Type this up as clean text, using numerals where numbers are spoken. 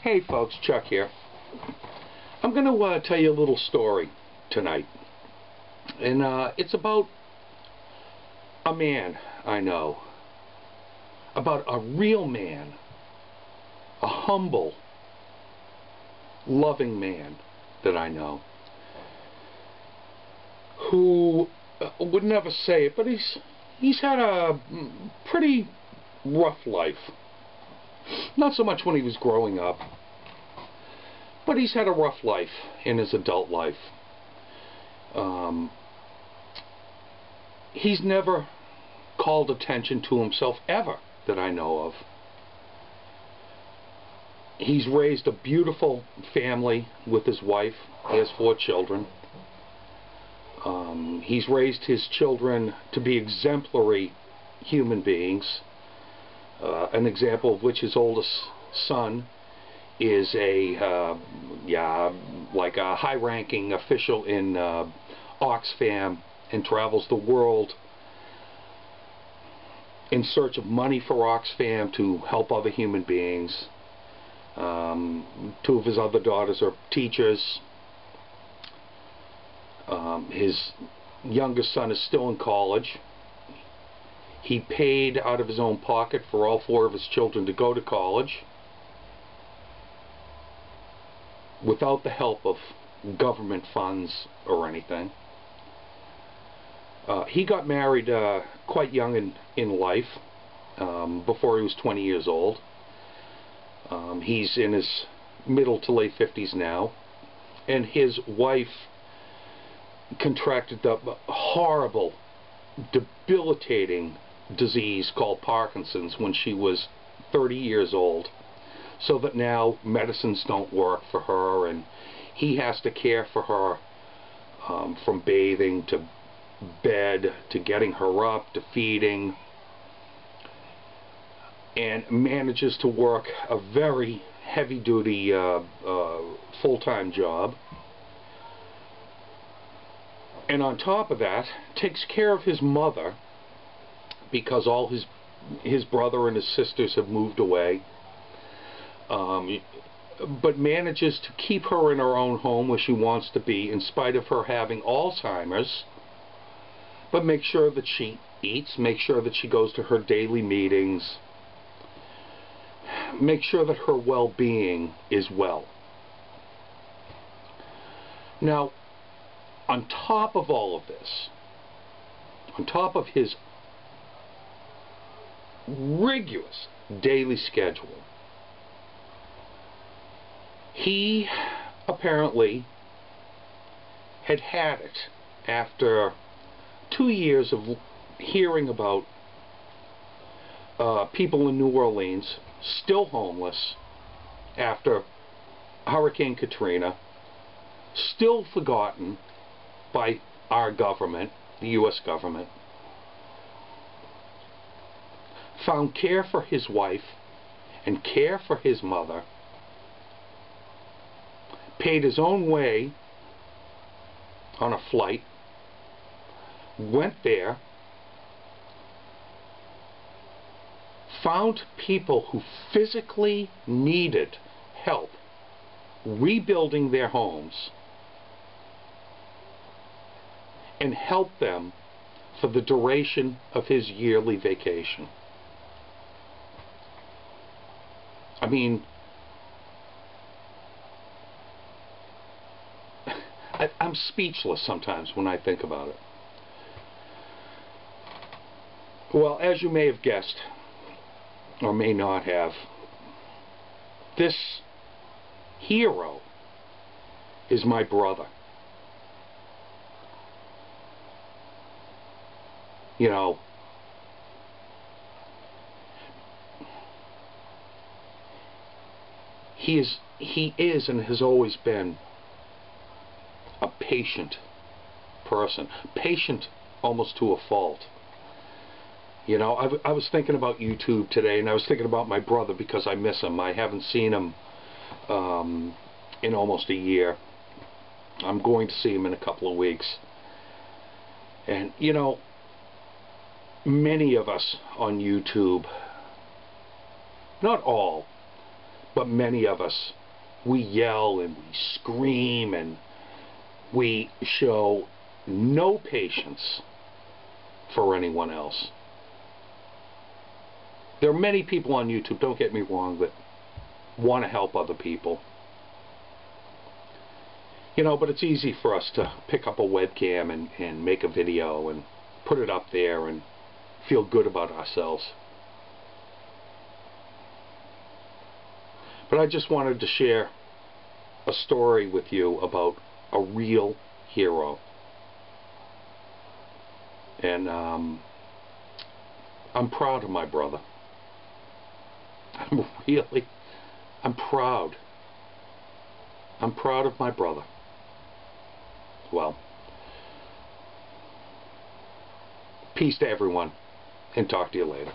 Hey folks, Chuck here. I'm going to tell you a little story tonight. And it's about a man I know. About a real man. A humble, loving man that I know. Who would never say it, but he's had a pretty rough life. Not so much when he was growing up, but he's had a rough life in his adult life. He's never called attention to himself ever that I know of. He's raised a beautiful family with his wife. He has 4 children. He's raised his children to be exemplary human beings. An example of which his oldest son is like a high-ranking official in Oxfam and travels the world in search of money for Oxfam to help other human beings. 2 of his other daughters are teachers. His youngest son is still in college. He paid out of his own pocket for all 4 of his children to go to college without the help of government funds or anything. He got married quite young in life, before he was 20 years old. He's in his middle to late 50s now, and his wife contracted the horrible, debilitating disease called Parkinson's when she was 30 years old, so that now medicines don't work for her, and he has to care for her, from bathing to bed to getting her up to feeding, and manages to work a very heavy-duty full-time job, and on top of that takes care of his mother, because all his brother and his sisters have moved away, but manages to keep her in her own home where she wants to be in spite of her having Alzheimer's, but make sure that she eats, make sure that she goes to her daily meetings, make sure that her well-being is well. Now, on top of all of this, on top of his rigorous daily schedule, he apparently had it after 2 years of hearing about people in New Orleans still homeless after Hurricane Katrina, still forgotten by our government, the U.S. government. Found care for his wife and care for his mother, paid his own way on a flight, went there, found people who physically needed help rebuilding their homes, and helped them for the duration of his yearly vacation. I mean, I'm speechless sometimes when I think about it. Well, as you may have guessed, or may not have, this hero is my brother. You know, he is and has always been a patient person, patient almost to a fault. You know, I was thinking about YouTube today, and I was thinking about my brother because I miss him. I haven't seen him in almost a year. I'm going to see him in a couple of weeks. And, you know, many of us on YouTube, not all, But many of us, we yell and we scream and we show no patience for anyone else. There are many people on YouTube, don't get me wrong, that want to help other people. You know, but it's easy for us to pick up a webcam and make a video and put it up there and feel good about ourselves. But I just wanted to share a story with you about a real hero. And I'm proud of my brother. I'm proud. I'm proud of my brother. Well, peace to everyone, and talk to you later.